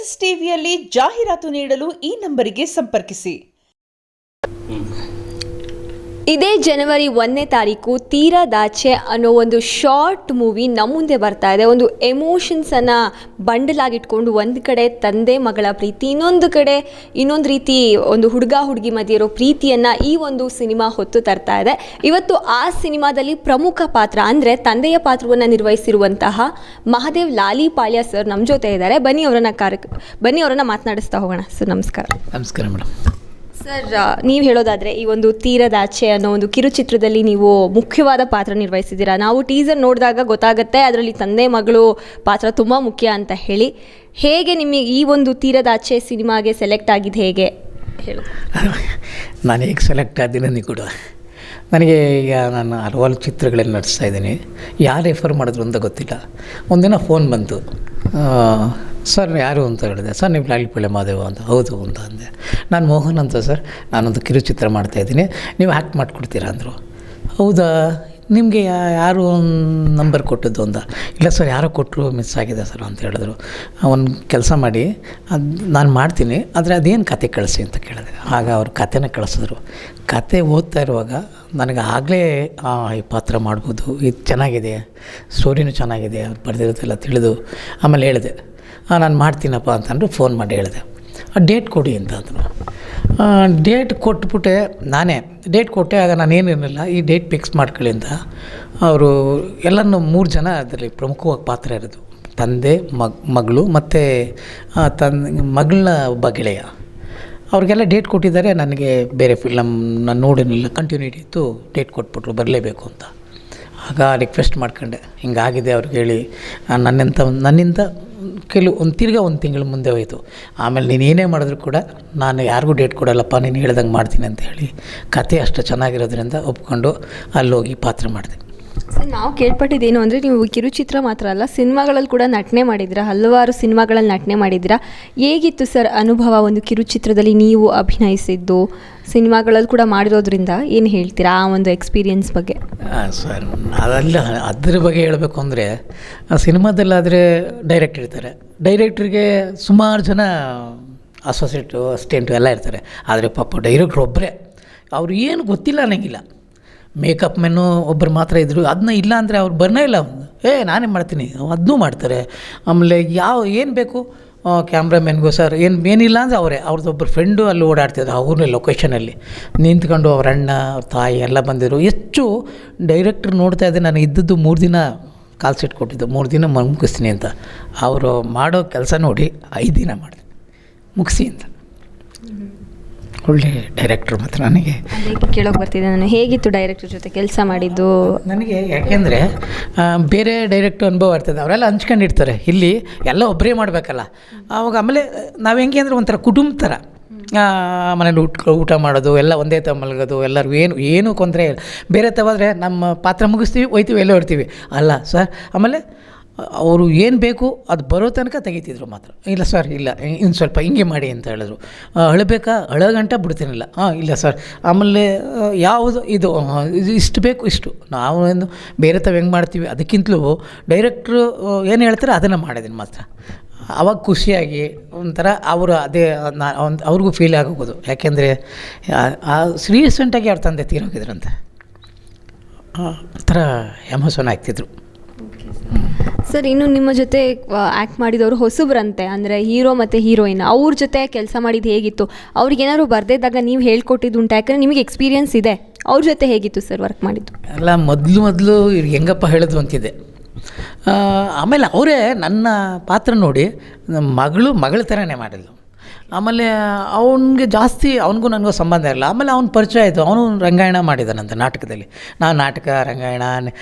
N S ಟಿವಿಯಲ್ಲಿ ಜಾಹೀರಾತು ನೀಡಲು ಈ ನಂಬರಿಗೆ ಸಂಪರ್ಕಿಸಿ. ಇದೇ ಜನವರಿ 1ನೇ ತಾರೀಕು ತೀರದಾಚೆ ಅನ್ನೋ ಒಂದು ಶಾರ್ಟ್ ಮೂವಿ ನಮ್ಮ ಮುಂದೆ ಬರ್ತಾ ಇದೆ. ಒಂದು ಎಮೋಷನ್ಸನ್ನು ಬಂಡಲಾಗಿಟ್ಕೊಂಡು ಒಂದು ಕಡೆ ತಂದೆ ಮಗಳ ಪ್ರೀತಿ, ಇನ್ನೊಂದು ಕಡೆ ಇನ್ನೊಂದು ರೀತಿ ಒಂದು ಹುಡುಗ ಹುಡುಗಿ ಮಧ್ಯೆ ಇರೋ ಪ್ರೀತಿಯನ್ನು ಈ ಒಂದು ಸಿನಿಮಾ ಹೊತ್ತು ತರ್ತಾ ಇದೆ. ಇವತ್ತು ಆ ಸಿನಿಮಾದಲ್ಲಿ ಪ್ರಮುಖ ಪಾತ್ರ ಅಂದರೆ ತಂದೆಯ ಪಾತ್ರವನ್ನು ನಿರ್ವಹಿಸಿರುವಂತಹ ಮಹಾದೇವ್ ಲಾಲಿಪಾಳ್ಯ ಸರ್ ನಮ್ಮ ಜೊತೆ ಇದ್ದಾರೆ. ಬನ್ನಿ ಅವರನ್ನು ಮಾತನಾಡಿಸ್ತಾ ಹೋಗೋಣ. ಸರ್ ನಮಸ್ಕಾರ. ನಮಸ್ಕಾರ ಮೇಡಮ್. ಸರ್, ನೀವು ಹೇಳೋದಾದರೆ ಈ ಒಂದು ತೀರದಾಚೆ ಅನ್ನೋ ಒಂದು ಕಿರುಚಿತ್ರದಲ್ಲಿ ನೀವು ಮುಖ್ಯವಾದ ಪಾತ್ರ ನಿರ್ವಹಿಸಿದ್ದೀರಾ. ನಾವು ಟೀಸರ್ ನೋಡಿದಾಗ ಗೊತ್ತಾಗುತ್ತೆ ಅದರಲ್ಲಿ ತಂದೆ ಮಗಳು ಪಾತ್ರ ತುಂಬ ಮುಖ್ಯ ಅಂತ ಹೇಳಿ. ಹೇಗೆ ನಿಮಗೆ ಈ ಒಂದು ತೀರದಾಚೆ ಸಿನಿಮಾಗೆ ಸೆಲೆಕ್ಟ್ ಆಗಿದ್ದು ಹೇಗೆ ಹೇಳಿ? ನಾನು ಹೇಗೆ ಸೆಲೆಕ್ಟ್ ಆಗಿದ್ದೀನಿ ಕೂಡ ನನಗೆ ಈಗ ನಾನು ಹಲವಾರು ಚಿತ್ರಗಳನ್ನು ನಡೆಸ್ತಾ ಇದ್ದೀನಿ. ಯಾರು ರೆಫರ್ ಮಾಡಿದ್ರು ಅಂತ ಗೊತ್ತಿಲ್ಲ. ಒಂದಿನ ಫೋನ್ ಬಂತು, ಸರ್ ಯಾರು ಅಂತ ಹೇಳಿದೆ. ಸರ್ ನೀವು ಲಾಲಿಪಾಳ್ಯ ಮಹಾದೇವ ಅಂತ. ಹೌದು ಅಂತ ಅಂದೆ. ನಾನು ಮೋಹನ್ ಅಂತ ಸರ್, ನಾನೊಂದು ಕಿರುಚಿತ್ರ ಮಾಡ್ತಾಯಿದ್ದೀನಿ, ನೀವು ಆ್ಯಕ್ಟ್ ಮಾಡಿಕೊಡ್ತೀರಾ ಅಂದರು. ಹೌದಾ, ನಿಮಗೆ ಯಾರು ನಂಬರ್ ಕೊಟ್ಟದ್ದು ಅಂತ. ಇಲ್ಲ ಸರ್ ಯಾರೋ ಕೊಟ್ಟರು, ಮಿಸ್ ಆಗಿದೆ ಸರ್ ಅಂತ ಹೇಳಿದ್ರು. ಒಂದು ಕೆಲಸ ಮಾಡಿ, ಅದು ನಾನು ಮಾಡ್ತೀನಿ, ಆದರೆ ಅದೇನು ಕತೆ ಕಳಿಸಿ ಅಂತ ಕೇಳಿದೆ. ಆಗ ಅವ್ರು ಕತೆನ ಕಳಿಸಿದ್ರು. ಕತೆ ಓದ್ತಾ ಇರುವಾಗ ನನಗೆ ಆಗಲೇ ಈ ಪಾತ್ರ ಮಾಡ್ಬೋದು, ಇದು ಚೆನ್ನಾಗಿದೆ, ಸ್ಟೋರಿನೂ ಚೆನ್ನಾಗಿದೆ, ಅವ್ರು ಬರೆದಿರೋದೆಲ್ಲ ತಿಳಿದು ಆಮೇಲೆ ಹೇಳಿದೆ ನಾನು ಮಾಡ್ತೀನಪ್ಪ ಅಂತಂದ್ರು. ಫೋನ್ ಮಾಡಿ ಹೇಳಿದೆ, ಡೇಟ್ ಕೊಡಿ ಅಂತ ಅಂದರು. ಡೇಟ್ ಕೊಟ್ಬಿಟ್ಟೆ, ನಾನೇ ಡೇಟ್ ಕೊಟ್ಟೆ. ಆಗ ನಾನೇನಿರಲಿಲ್ಲ, ಈ ಡೇಟ್ ಫಿಕ್ಸ್ ಮಾಡ್ಕೊಳ್ಳಿ ಅಂತ. ಅವರು ಎಲ್ಲನೂ 3 ಜನ ಅದರಲ್ಲಿ ಪ್ರಮುಖವಾಗಿ ಪಾತ್ರ ಇರೋದು, ತಂದೆ ಮಗಳು ಮತ್ತು ಮಗಳನ್ನ ಒಬ್ಬ ಗೆಳೆಯ. ಅವ್ರಿಗೆಲ್ಲ ಡೇಟ್ ಕೊಟ್ಟಿದ್ದಾರೆ. ನನಗೆ ಬೇರೆ ಫಿಲಮ್ ನಾನು ನೋಡಿರಲಿಲ್ಲ, ಕಂಟಿನ್ಯೂಟಿ ಇತ್ತು. ಡೇಟ್ ಕೊಟ್ಬಿಟ್ರು, ಬರಲೇಬೇಕು ಅಂತ. ಆಗ ರಿಕ್ವೆಸ್ಟ್ ಮಾಡ್ಕೊಂಡೆ, ಹಿಂಗಾಗಿದೆ ಅವ್ರಿಗೆ ಹೇಳಿ. ನನ್ನಿಂದ ಒಂದು ತಿಂಗಳು ಮುಂದೆ ಹೋಯಿತು. ಆಮೇಲೆ ನೀನು ಏನೇ ಮಾಡಿದ್ರು ಕೂಡ ನಾನು ಯಾರಿಗೂ ಡೇಟ್ ಕೊಡಲ್ಲಪ್ಪ, ನೀನು ಹೇಳ್ದಂಗೆ ಮಾಡ್ತೀನಿ ಅಂತ ಹೇಳಿ ಕತೆ ಅಷ್ಟು ಚೆನ್ನಾಗಿರೋದ್ರಿಂದ ಒಪ್ಕೊಂಡು ಅಲ್ಲೋಗಿ ಪಾತ್ರ ಮಾಡಿದೆ. ಸರ್, ನಾವು ಕೇಳ್ಪಟ್ಟಿದ್ದೇನು ಅಂದರೆ ನೀವು ಕಿರುಚಿತ್ರ ಮಾತ್ರ ಅಲ್ಲ, ಸಿನಿಮಾಗಳಲ್ಲಿ ಕೂಡ ನಟನೆ ಮಾಡಿದ್ದೀರಾ, ಹಲವಾರು ಸಿನಿಮಾಗಳಲ್ಲಿ ನಟನೆ ಮಾಡಿದ್ದೀರಾ. ಹೇಗಿತ್ತು ಸರ್ ಅನುಭವ ಒಂದು ಕಿರುಚಿತ್ರದಲ್ಲಿ ನೀವು ಅಭಿನಯಿಸಿದ್ದು? ಸಿನಿಮಾಗಳಲ್ಲಿ ಕೂಡ ಮಾಡಿರೋದ್ರಿಂದ ಏನು ಹೇಳ್ತೀರಾ ಆ ಒಂದು ಎಕ್ಸ್ಪೀರಿಯನ್ಸ್ ಬಗ್ಗೆ? ಸರ್, ಅದ್ರ ಬಗ್ಗೆ ಹೇಳಬೇಕು ಅಂದರೆ, ಸಿನಿಮಾದಲ್ಲಾದರೆ ಡೈರೆಕ್ಟರ್ ಇರ್ತಾರೆ. ಡೈರೆಕ್ಟ್ರಿಗೆ ಸುಮಾರು ಜನ ಅಸೋಸಿಯೇಟು, ಅಸಿಸ್ಟೆಂಟು ಎಲ್ಲ ಇರ್ತಾರೆ. ಆದರೆ ಪಾಪ ಡೈರೆಕ್ಟ್ರ್ ಒಬ್ಬರೇ, ಅವ್ರು ಏನು ಗೊತ್ತಿಲ್ಲ ಅನ್ನೋಂಗಿಲ್ಲ. ಮೇಕಪ್ ಮೆನ್ನು ಒಬ್ಬರು ಮಾತ್ರ ಇದ್ದರು. ಅದನ್ನ ಇಲ್ಲ ಅಂದರೆ ಅವ್ರು ಬರನೇ ಇಲ್ಲ. ನಾನೇ ಮಾಡ್ತೀನಿ, ಅದನ್ನೂ ಮಾಡ್ತಾರೆ. ಆಮೇಲೆ ಏನು ಬೇಕು ಕ್ಯಾಮ್ರಾಮೆನ್ಗೂ ಸರ್ ಏನಿಲ್ಲ ಅಂದರೆ ಅವ್ರದ್ದೊಬ್ಬರು ಫ್ರೆಂಡು ಅಲ್ಲಿ ಓಡಾಡ್ತಿದ್ರು. ಅವ್ರನ್ನೇ ಲೊಕೇಶನಲ್ಲಿ ನಿಂತ್ಕೊಂಡು ಅವ್ರ ಅಣ್ಣ, ಅವ್ರ ತಾಯಿ ಎಲ್ಲ ಬಂದಿದ್ರು. ಹೆಚ್ಚು ಡೈರೆಕ್ಟ್ರ್ ನೋಡ್ತಾ ಇದ್ದೆ. ನಾನು ಇದ್ದದ್ದು 3 ದಿನ ಕಾಲ್ ಸೆಟ್ ಕೊಟ್ಟಿದ್ದು, 3 ದಿನ ಮುಗಿಸ್ತೀನಿ ಅಂತ. ಅವರು ಮಾಡೋ ಕೆಲಸ ನೋಡಿ 5 ದಿನ ಮಾಡಿದೆ ಮುಗಿಸಿ ಅಂತ. ಒಳ್ಳೆ ಡೈರೆಕ್ಟ್ರು ಮಾತ್ರ. ನನಗೆ ಕೇಳೋಕೆ ಬರ್ತಿದ್ದೆ ನಾನು, ಹೇಗಿತ್ತು ಡೈರೆಕ್ಟರ್ ಜೊತೆ ಕೆಲಸ ಮಾಡಿದ್ದು? ನನಗೆ ಯಾಕೆಂದರೆ ಬೇರೆ ಡೈರೆಕ್ಟ್ರ್ ಅನುಭವ ಇರ್ತದೆ, ಅವರೆಲ್ಲ ಹಂಚ್ಕೊಂಡಿರ್ತಾರೆ. ಇಲ್ಲಿ ಎಲ್ಲ ಒಬ್ಬರೇ ಮಾಡಬೇಕಲ್ಲ. ಆಮೇಲೆ ನಾವು ಹೆಂಗೆ ಅಂದರೆ ಒಂಥರ ಕುಟುಂಬ ಥರ ಮನೇಲಿ ಊಟ ಮಾಡೋದು ಎಲ್ಲ ಒಂದೇ ತ ಮಲಗೋದು, ಎಲ್ಲರಿಗೂ ಏನೂ ತೊಂದರೆ ಇಲ್ಲ. ಬೇರೆ ತವಾದರೆ ನಮ್ಮ ಪಾತ್ರ ಮುಗಿಸ್ತೀವಿ, ಹೋಯ್ತೀವಿ, ಎಲ್ಲೋ ಇರ್ತೀವಿ ಅಲ್ಲ ಸರ್. ಆಮೇಲೆ ಅವರು ಏನು ಬೇಕು ಅದು ಬರೋ ತನಕ ತೆಗಿತಿದ್ರು ಮಾತ್ರ. ಇಲ್ಲ ಸರ್, ಇಲ್ಲ ಇನ್ನು ಸ್ವಲ್ಪ ಹಿಂಗೆ ಮಾಡಿ ಅಂತ ಹೇಳಿದ್ರು. ಅಳಬೇಕಾ, ಅಳಗಂಟ ಬಿಡ್ತೀನಿಲ್ಲ. ಇಲ್ಲ ಸರ್. ಆಮೇಲೆ ಯಾವುದು ಇದು ಇಷ್ಟು ಬೇಕು ಇಷ್ಟು, ನಾವು ಬೇರೆ ತಾವು ಹೆಂಗೆ ಮಾಡ್ತೀವಿ ಅದಕ್ಕಿಂತಲೂ ಡೈರೆಕ್ಟ್ರು ಏನು ಹೇಳ್ತಾರೆ ಅದನ್ನು ಮಾಡಿದ್ದೀನಿ ಮಾತ್ರ. ಆವಾಗ ಖುಷಿಯಾಗಿ ಒಂಥರ ಅವರು ಅದೇ ಅವ್ರಿಗೂ ಫೀಲ್ ಆಗೋಗೋದು. ಯಾಕೆಂದರೆ ರೀಸೆಂಟಾಗಿ ಅವ್ರ ತಂದೆ ತೀರೋಗಿದ್ರಂತೆ, ಒಂಥರ ಎಮೋಷನ್ ಆಗ್ತಿದ್ರು. ಸರ್, ಇನ್ನು ನಿಮ್ಮ ಜೊತೆ ಆ್ಯಕ್ಟ್ ಮಾಡಿದವರು ಹೊಸಬ್ರಂತೆ, ಅಂದರೆ ಹೀರೋ ಮತ್ತು ಹೀರೋಯಿನ್, ಅವ್ರ ಜೊತೆ ಕೆಲಸ ಮಾಡಿದ್ದು ಹೇಗಿತ್ತು? ಅವ್ರಿಗೇನಾದ್ರು ಬರೆದಿದ್ದಾಗ ನೀವು ಹೇಳ್ಕೊಟ್ಟಿದ್ದು ಉಂಟು? ಯಾಕಂದರೆ ನಿಮಗೆ ಎಕ್ಸ್ಪೀರಿಯನ್ಸ್ ಇದೆ. ಅವ್ರ ಜೊತೆ ಹೇಗಿತ್ತು ಸರ್ ವರ್ಕ್ ಮಾಡಿದ್ದು? ಎಲ್ಲ ಮೊದಲು ಇವ್ರಿಗೆ ಹೆಂಗಪ್ಪ ಹೇಳಿದ್ರು ಅಂತಿದೆ. ಆಮೇಲೆ ಅವರೇ ನನ್ನ ಪಾತ್ರ ನೋಡಿ ಮಗಳ ಥರನೇ ಮಾಡಿದ್ಲು. ಆಮೇಲೆ ಅವನಿಗೆ ಜಾಸ್ತಿ ಅವನಿಗೂ ನನಗೂ ಸಂಬಂಧ ಇರಲ್ಲ. ಆಮೇಲೆ ಅವ್ನ ಪರಿಚಯ ಆಯಿತು. ಅವನು ರಂಗಾಯಣ ಮಾಡಿದ್ದಾನಂತೆ ನಾಟಕದಲ್ಲಿ. ನಾವು ನಾಟಕ, ರಂಗಾಯಣ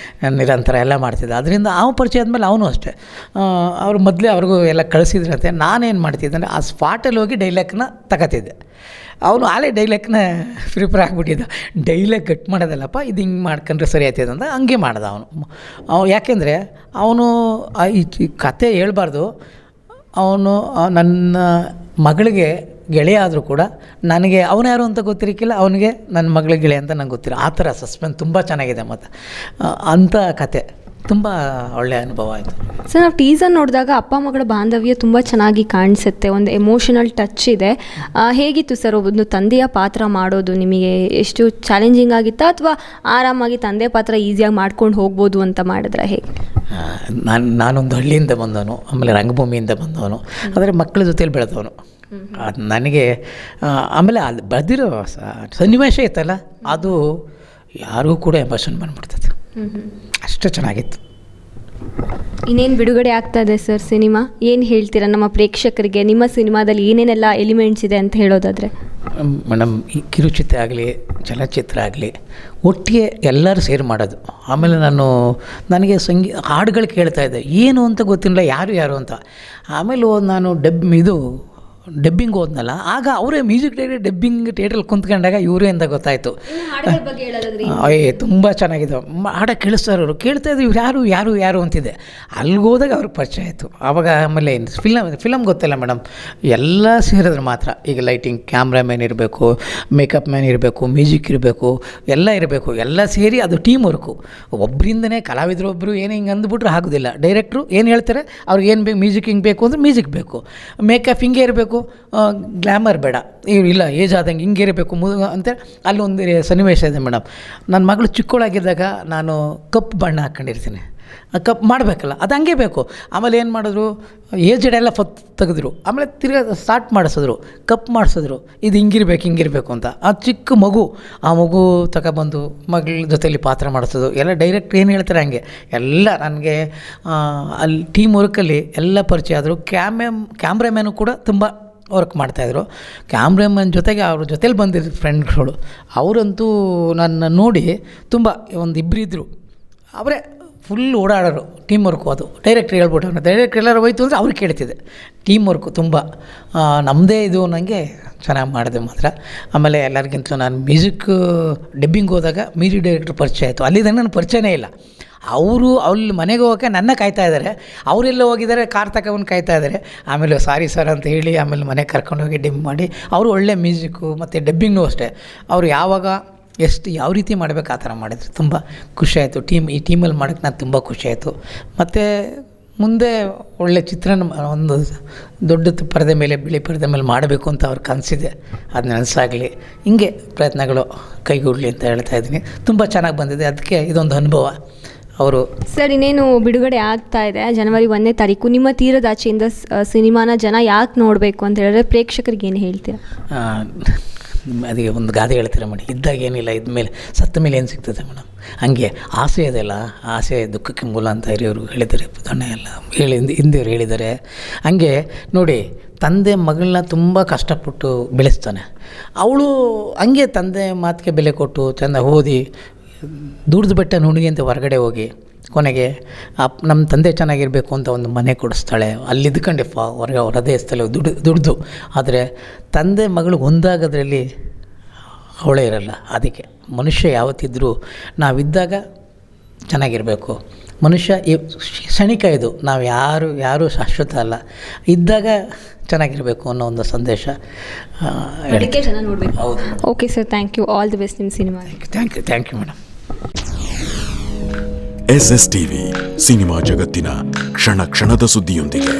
ನಿರಂತರ ಎಲ್ಲ ಮಾಡ್ತಿದ್ದೆ. ಅದರಿಂದ ಅವ್ನು ಪರಿಚಯ ಆದಮೇಲೆ ಅವನು ಅಷ್ಟೇ. ಅವರು ಮೊದಲೇ ಅವ್ರಿಗೂ ಎಲ್ಲ ಕಳಿಸಿದ್ರಂತೆ. ನಾನೇನು ಮಾಡ್ತಿದ್ದೆ ಅಂದರೆ ಆ ಸ್ಪಾಟಲ್ಲಿ ಹೋಗಿ ಡೈಲಾಗ್ನ ತಗೋತಿದ್ದೆ. ಅವನು ಆಲೇ ಡೈಲಾಗ್ನ ಪ್ರಿಪೇರ್ ಆಗಿಬಿಟ್ಟಿದ್ದ. ಡೈಲಾಗ್ ಕಟ್ ಮಾಡೋದಲ್ಲಪ್ಪ, ಇದು ಹಿಂಗೆ ಮಾಡ್ಕೊಂಡ್ರೆ ಸರಿ ಆಯ್ತದೆ ಅಂತ ಹಂಗೆ ಮಾಡ್ದ ಅವನು. ಯಾಕೆಂದರೆ ಅವನು ಈ ಕತೆ ಹೇಳ್ಬಾರ್ದು. ಅವನು ನನ್ನ ಮಗಳಿಗೆ ಗೆಳೆಯ ಆದರೂ ಕೂಡ ನನಗೆ ಅವನು ಯಾರು ಅಂತ ಗೊತ್ತಿರಕ್ಕಿಲ್ಲ, ಅವನಿಗೆ ನನ್ನ ಮಗಳ ಗೆಳೆಯ ಅಂತ ನಂಗೆ ಗೊತ್ತಿಲ್ಲ. ಆ ಥರ ಸಸ್ಪೆನ್ಸ್ ತುಂಬ ಚೆನ್ನಾಗಿದೆ. ಮತ್ತು ಅಂಥ ಕತೆ ತುಂಬ ಒಳ್ಳೆಯ ಅನುಭವ ಆಯಿತು. ಸರ್, ನಾವು ಟೀಸರ್ ನೋಡಿದಾಗ ಅಪ್ಪ ಮಗಳ ಬಾಂಧವ್ಯ ತುಂಬ ಚೆನ್ನಾಗಿ ಕಾಣಿಸುತ್ತೆ, ಒಂದು ಎಮೋಷನಲ್ ಟಚ್ ಇದೆ. ಹೇಗಿತ್ತು ಸರ್ ಒಂದು ತಂದೆಯ ಪಾತ್ರ ಮಾಡೋದು? ನಿಮಗೆ ಎಷ್ಟು ಚಾಲೆಂಜಿಂಗ್ ಆಗಿತ್ತಾ ಅಥವಾ ಆರಾಮಾಗಿ ತಂದೆ ಪಾತ್ರ ಈಸಿಯಾಗಿ ಮಾಡ್ಕೊಂಡು ಹೋಗ್ಬೋದು ಅಂತ ಮಾಡಿದ್ರೆ ಹೇಗೆ? ನಾನೊಂದು ಹಳ್ಳಿಯಿಂದ ಬಂದವನು, ಆಮೇಲೆ ರಂಗಭೂಮಿಯಿಂದ ಬಂದವನು, ಆದರೆ ಮಕ್ಕಳ ಜೊತೆಲಿ ಬೆಳೆದವನು. ಅದು ನನಗೆ ಆಮೇಲೆ ಅಲ್ಲಿ ಬೆಳೆದಿರೋ ಸನ್ನಿವೇಶ ಇತ್ತಲ್ಲ, ಅದು ಯಾರಿಗೂ ಕೂಡ ಎಮೋಷನ್ ಬಂದ್ಬಿಡ್ತದೆ. ಅಷ್ಟು ಚೆನ್ನಾಗಿತ್ತು. ಇನ್ನೇನು ಬಿಡುಗಡೆ ಆಗ್ತಾ ಇದೆ ಸರ್ ಸಿನಿಮಾ, ಏನು ಹೇಳ್ತೀರಾ ನಮ್ಮ ಪ್ರೇಕ್ಷಕರಿಗೆ? ನಿಮ್ಮ ಸಿನಿಮಾದಲ್ಲಿ ಏನೇನೆಲ್ಲ ಎಲಿಮೆಂಟ್ಸ್ ಇದೆ ಅಂತ ಹೇಳೋದಾದರೆ? ಮೇಡಮ್, ಈ ಕಿರುಚಿತ್ರ ಆಗಲಿ ಚಲನಚಿತ್ರ ಆಗಲಿ ಒಟ್ಟಿಗೆ ಎಲ್ಲರೂ ಸೇರಿ ಮಾಡೋದು. ಆಮೇಲೆ ನನಗೆ ಹಾಡುಗಳು ಕೇಳ್ತಾ ಇದ್ದೆ, ಏನು ಅಂತ ಗೊತ್ತಿಲ್ಲ, ಯಾರು ಅಂತ. ಆಮೇಲೆ ನಾನು ಡಬ್ಬಿಂಗ್ ಹೋದ್ನಲ್ಲ, ಆಗ ಅವರೇ ಮ್ಯೂಸಿಕ್ ಡೈರೆಕ್ಟರ್ ಡಬ್ಬಿಂಗ್ ಥಿಯೇಟ್ರಲ್ಲಿ ಕುಂತ್ಕೊಂಡಾಗ ಇವರೇ ಅಂತ ಗೊತ್ತಾಯಿತು. ತುಂಬ ಚೆನ್ನಾಗಿದೆ ಹಾಡ ಕೇಳಿಸ್ತಾರೆ ಅವರು, ಕೇಳ್ತಾ ಇದ್ರು ಇವ್ರು ಯಾರು ಅಂತಿದೆ. ಅಲ್ಲಿಗೆ ಹೋದಾಗ ಅವ್ರಿಗೆ ಪರಿಚಯ ಆಯಿತು. ಆವಾಗ ಆಮೇಲೆ ಫಿಲಮ್ ಗೊತ್ತಿಲ್ಲ ಮೇಡಮ್, ಎಲ್ಲ ಸೇರಿದ್ರೆ ಮಾತ್ರ. ಈಗ ಲೈಟಿಂಗ್, ಕ್ಯಾಮ್ರಾಮ್ಯಾನ್ ಇರಬೇಕು, ಮೇಕಪ್ ಮ್ಯಾನ್ ಇರಬೇಕು, ಮ್ಯೂಸಿಕ್ ಇರಬೇಕು, ಎಲ್ಲ ಇರಬೇಕು. ಎಲ್ಲ ಸೇರಿ ಅದು ಟೀಮ್ ವರ್ಕು. ಒಬ್ಬರಿಂದನೇ ಕಲಾವಿದರು ಒಬ್ಬರು ಏನು ಹಿಂಗೆ ಅಂದ್ಬಿಟ್ರೆ ಆಗೋದಿಲ್ಲ. ಡೈರೆಕ್ಟ್ರು ಏನು ಹೇಳ್ತಾರೆ, ಅವ್ರಿಗೆ ಏನು ಬೇಕು, ಮ್ಯೂಸಿಕ್ ಹಿಂಗೆ ಬೇಕು ಅಂದರೆ ಮ್ಯೂಸಿಕ್ ಬೇಕು, ಮೇಕಪ್ ಹಿಂಗೆ ಇರಬೇಕು, ಗ್ಲ್ಯಾಮರ್ ಬೇಡ, ಇಲ್ಲ ಏಜ್ ಆದಂಗೆ ಹಿಂಗೆ ಇರಬೇಕು ಅಂತೇಳಿ ಅಲ್ಲೊಂದು ಸನ್ನಿವೇಶ ಇದೆ ಮೇಡಮ್. ನನ್ನ ಮಗಳು ಚಿಕ್ಕವಳಾಗಿದ್ದಾಗ ನಾನು ಕಪ್ಪು ಬಣ್ಣ ಹಾಕ್ಕೊಂಡಿರ್ತೀನಿ, ಕಪ್ ಮಾಡಬೇಕಲ್ಲ, ಅದು ಹಂಗೆ ಬೇಕು. ಆಮೇಲೆ ಏನು ಮಾಡಿದ್ರು, ಏಜೆಡೆಲ್ಲ ತೆಗೆದ್ರು, ಆಮೇಲೆ ತಿರ್ಗಿ ಸ್ಟಾರ್ಟ್ ಮಾಡಿಸಿದ್ರು, ಕಪ್ ಮಾಡಿಸಿದ್ರು, ಇದು ಹಿಂಗಿರ್ಬೇಕು ಅಂತ. ಆ ಚಿಕ್ಕ ಮಗು ತಗೊಬಂದು ಮಗಳ ಜೊತೆಲಿ ಪಾತ್ರ ಮಾಡಿಸೋದು ಎಲ್ಲ ಡೈರೆಕ್ಟ್ ಏನು ಹೇಳ್ತಾರೆ ಹಂಗೆ ಎಲ್ಲ ನನಗೆ ಅಲ್ಲಿ ಟೀಮ್ ವರ್ಕಲ್ಲಿ ಎಲ್ಲ ಪರಿಚಯ ಆದರು. ಕ್ಯಾಮ್ರಾಮ್ಯಾನು ಕೂಡ ತುಂಬ ವರ್ಕ್ ಮಾಡ್ತಾಯಿದ್ರು. ಕ್ಯಾಮ್ರಾಮನ್ ಜೊತೆಗೆ ಅವ್ರ ಜೊತೇಲಿ ಬಂದಿದ್ರು ಫ್ರೆಂಡ್ಗಳು, ಅವರಂತೂ ನನ್ನ ನೋಡಿ ತುಂಬ ಇಬ್ಬರಿದ್ದರು, ಅವರೇ ಫುಲ್ ಓಡಾಡೋರು. ಟೀಮ್ ವರ್ಕು ಅದು ಡೈರೆಕ್ಟ್ರ್ ಹೇಳ್ಬಿಟ್ಟು, ಡೈರೆಕ್ಟ್ರ್ ಎಲ್ಲರೂ ಹೋಯ್ತು ಅಂದರೆ ಅವ್ರಿಗೆ ಕೇಳ್ತಿದ್ದೆ. ಟೀಮ್ ವರ್ಕು ತುಂಬ ನಮ್ಮದೇ ಇದು ನನಗೆ ಚೆನ್ನಾಗಿ ಮಾಡಿದೆ ಮಾತ್ರ. ಆಮೇಲೆ ಎಲ್ಲರಿಗಿಂತಲೂ ನಾನು ಮ್ಯೂಸಿಕ್ ಡಬ್ಬಿಂಗ್ ಹೋದಾಗ ಮ್ಯೂಸಿಕ್ ಡೈರೆಕ್ಟ್ರ್ ಪರಿಚಯ ಆಯಿತು. ಅಲ್ಲಿದ್ದಾಗ ನನ್ನ ಪರಿಚಯನೇ ಇಲ್ಲ. ಅವರು ಅಲ್ಲಿ ಮನೆಗೆ ಹೋಗೋಕ್ಕೆ ನನ್ನ ಕಾಯ್ತಾ ಇದ್ದಾರೆ, ಅವರೆಲ್ಲ ಹೋಗಿದ್ದಾರೆ, ಕಾರ್ ತಗೊಂಡು ಕಾಯ್ತಾ ಇದ್ದಾರೆ. ಆಮೇಲೆ ಸಾರಿ ಸರ್ ಅಂತ ಹೇಳಿ ಆಮೇಲೆ ಮನೆಗೆ ಕರ್ಕೊಂಡೋಗಿ ಡಿಮ್ ಮಾಡಿ, ಅವರು ಒಳ್ಳೆ ಮ್ಯೂಸಿಕ್ಕು ಮತ್ತು ಡಬ್ಬಿಂಗ್ನೂ ಅಷ್ಟೇ. ಅವರು ಯಾವ ರೀತಿ ಮಾಡಬೇಕು ಆ ಥರ ಮಾಡಿದ್ರು. ತುಂಬ ಖುಷಿಯಾಯಿತು. ಈ ಟೀಮಲ್ಲಿ ಮಾಡೋಕ್ಕೆ ನಾನು ತುಂಬ ಖುಷಿಯಾಯಿತು. ಮತ್ತು ಮುಂದೆ ಒಳ್ಳೆ ಚಿತ್ರನ ಒಂದು ದೊಡ್ಡ ಪರದೆ ಮೇಲೆ, ಬಿಳಿ ಪರದೆ ಮೇಲೆ ಮಾಡಬೇಕು ಅಂತ ಅವ್ರ ಕನಸಿದೆ. ಅದು ನನಸಾಗಲಿ, ಹಿಂಗೆ ಪ್ರಯತ್ನಗಳು ಕೈಗೂಡಲಿ ಅಂತ ಹೇಳ್ತಾ ಇದ್ದೀನಿ. ತುಂಬ ಚೆನ್ನಾಗಿ ಬಂದಿದೆ, ಅದಕ್ಕೆ ಇದೊಂದು ಅನುಭವ. ಅವರು ಸರ್, ಇನ್ನೇನು ಬಿಡುಗಡೆ ಆಗ್ತಾ ಇದೆ ಜನವರಿ 1ನೇ ತಾರೀಕು. ನಿಮ್ಮ ತೀರದಾಚೆಯಿಂದ ಸಿನಿಮಾನ ಜನ ಯಾಕೆ ನೋಡಬೇಕು ಅಂತ ಹೇಳಿದ್ರೆ ಪ್ರೇಕ್ಷಕರಿಗೆ ಏನು ಹೇಳ್ತೀರಾ? ಅದಕ್ಕೆ ಒಂದು ಗಾದೆ ಹೇಳ್ತೀರ ಮಾಡಿ, ಇದ್ದಾಗ ಏನಿಲ್ಲ, ಇದ್ಮೇಲೆ ಸತ್ತ ಮೇಲೆ ಏನು ಸಿಗ್ತದೆ ಮೇಡಮ್. ಹಂಗೆ ಆಸೆ ಇದೆಯಲ್ಲ, ಆಸೆ ದುಃಖಕ್ಕೆ ಮೂಲ ಅಂತ ಹಿರಿಯವರು ಹೇಳಿದ್ದಾರೆ, ದೊಣ್ಣೆ ಎಲ್ಲ ಹಿಂದಿಯವರು ಹೇಳಿದ್ದಾರೆ. ಹಂಗೆ ನೋಡಿ, ತಂದೆ ಮಗಳನ್ನ ತುಂಬ ಕಷ್ಟಪಟ್ಟು ಬೆಳೆಸ್ತಾನೆ. ಅವಳು ಹಂಗೆ ತಂದೆ ಮಾತಿಗೆ ಬೆಲೆ ಕೊಟ್ಟು ಚೆಂದ ಓದಿ ದುಡ್ದು ಬೆಟ್ಟ ನುಣಿಗೆ ಅಂತ ಹೊರಗಡೆ ಹೋಗಿ ಕೊನೆಗೆ ನಮ್ಮ ತಂದೆ ಚೆನ್ನಾಗಿರಬೇಕು ಅಂತ ಒಂದು ಮನೆ ಕೊಡಿಸ್ತಾಳೆ. ಅಲ್ಲಿದ್ದುಕೊಂಡೆ ಹೊರದೇ ಸ್ಥಳ ದುಡ್ದು. ಆದರೆ ತಂದೆ ಮಗಳು ಒಂದಾಗೋದ್ರಲ್ಲಿ ಅವಳೇ ಇರಲ್ಲ. ಅದಕ್ಕೆ ಮನುಷ್ಯ ಯಾವತ್ತಿದ್ರೂ ನಾವಿದ್ದಾಗ ಚೆನ್ನಾಗಿರಬೇಕು. ಮನುಷ್ಯ ಕ್ಷಣಿಕ, ಇದು ನಾವು ಯಾರೂ ಶಾಶ್ವತ ಅಲ್ಲ. ಇದ್ದಾಗ ಚೆನ್ನಾಗಿರಬೇಕು ಅನ್ನೋ ಒಂದು ಸಂದೇಶ ಅದಕ್ಕೆ ಜನ ನೋಡಬೇಕು. ಹೌದು. Okay sir, thank you. All the best ನಿಮ್ಮ cinema. Thank you madam. SS TV, cinema ಜಗತ್ತಿನ ಕ್ಷಣ ಕ್ಷಣದ ಸುದ್ದಿಯೊಂದಿಗೆ.